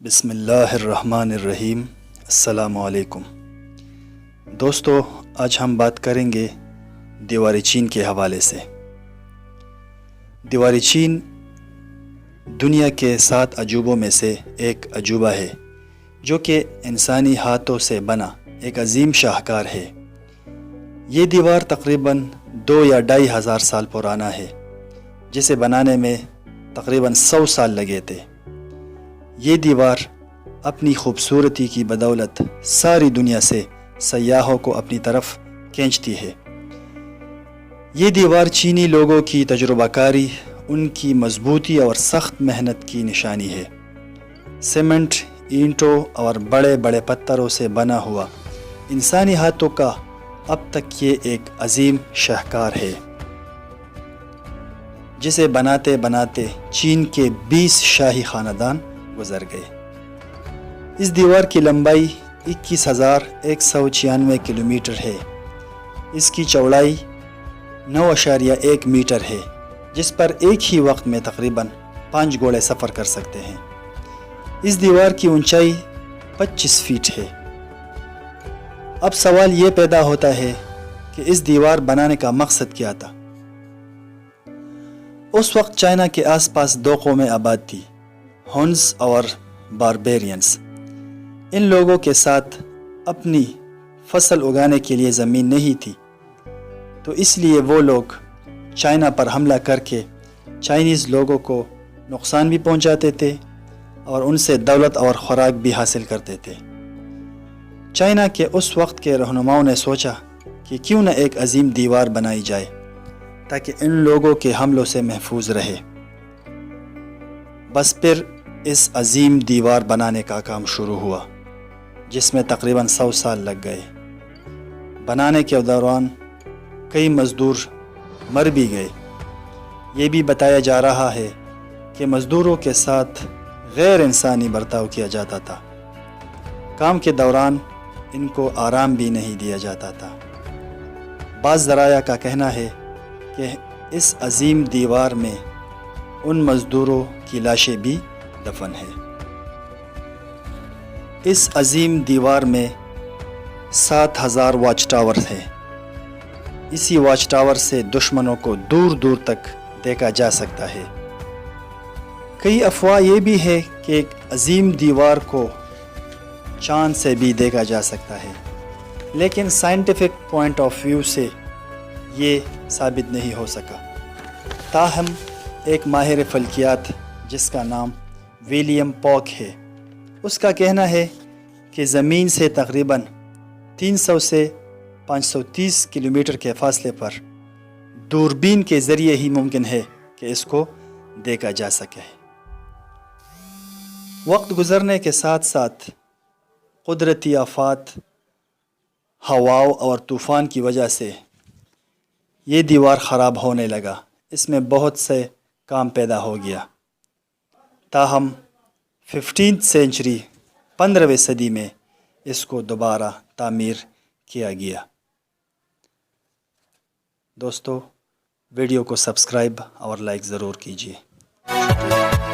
بسم اللہ الرحمن الرحیم۔ السلام علیکم دوستو، آج ہم بات کریں گے دیوار چین کے حوالے سے۔ دیوار چین دنیا کے 7 عجوبوں میں سے ایک عجوبہ ہے، جو کہ انسانی ہاتھوں سے بنا ایک عظیم شاہکار ہے۔ یہ دیوار تقریباً 2 یا 2500 سال پرانا ہے، جسے بنانے میں تقریباً 100 سال لگے تھے۔ یہ دیوار اپنی خوبصورتی کی بدولت ساری دنیا سے سیاحوں کو اپنی طرف کھینچتی ہے۔ یہ دیوار چینی لوگوں کی تجربہ کاری، ان کی مضبوطی اور سخت محنت کی نشانی ہے۔ سیمنٹ، اینٹوں اور بڑے بڑے پتھروں سے بنا ہوا انسانی ہاتھوں کا اب تک یہ ایک عظیم شاہکار ہے، جسے بناتے بناتے چین کے 20 شاہی خاندان گزر گئے۔ اس دیوار کی لمبائی 21,196 کلومیٹر ہے۔ اس کی چوڑائی 9.1 میٹر ہے، جس پر ایک ہی وقت میں تقریباً 5 گھوڑے سفر کر سکتے ہیں۔ اس دیوار کی اونچائی 25 فٹ ہے۔ اب سوال یہ پیدا ہوتا ہے کہ اس دیوار بنانے کا مقصد کیا تھا؟ اس وقت چائنا کے آس پاس 2 قومیں آباد تھی، ہنز اور باربیرینز۔ ان لوگوں کے ساتھ اپنی فصل اگانے کے لیے زمین نہیں تھی، تو اس لیے وہ لوگ چائنا پر حملہ کر کے چائنیز لوگوں کو نقصان بھی پہنچاتے تھے اور ان سے دولت اور خوراک بھی حاصل کرتے تھے۔ چائنا کے اس وقت کے رہنماؤں نے سوچا کہ کیوں نہ ایک عظیم دیوار بنائی جائے تاکہ ان لوگوں کے حملوں سے محفوظ رہے۔ بس پھر اس عظیم دیوار بنانے کا کام شروع ہوا، جس میں تقریباً 100 سال لگ گئے۔ بنانے کے دوران کئی مزدور مر بھی گئے۔ یہ بھی بتایا جا رہا ہے کہ مزدوروں کے ساتھ غیر انسانی برتاؤ کیا جاتا تھا۔ کام کے دوران ان کو آرام بھی نہیں دیا جاتا تھا۔ بعض ذرائع کا کہنا ہے کہ اس عظیم دیوار میں ان مزدوروں کی لاشیں بھی دفن ہیں۔ اس عظیم دیوار میں 7000 واچ ٹاور ہے۔ اسی واچ ٹاور سے دشمنوں کو دور دور تک دیکھا جا سکتا ہے۔ کئی افواہ یہ بھی ہے کہ ایک عظیم دیوار کو چاند سے بھی دیکھا جا سکتا ہے، لیکن سائنٹیفک پوائنٹ آف ویو سے یہ ثابت نہیں ہو سکا۔ تاہم ایک ماہر فلکیات جس کا نام ولیم پوک ہے، اس کا کہنا ہے کہ زمین سے تقریباً 300 سے 530 کلومیٹر کے فاصلے پر دوربین کے ذریعے ہی ممکن ہے کہ اس کو دیکھا جا سکے۔ وقت گزرنے کے ساتھ ساتھ قدرتی آفات، ہواؤں اور طوفان کی وجہ سے یہ دیوار خراب ہونے لگا۔ اس میں بہت سے کام پیدا ہو گیا۔ تاہم 15 سینچری 15ویں صدی میں اس کو دوبارہ تعمیر کیا گیا۔ دوستو، ویڈیو کو سبسکرائب اور لائک ضرور کیجیے۔ شکریہ۔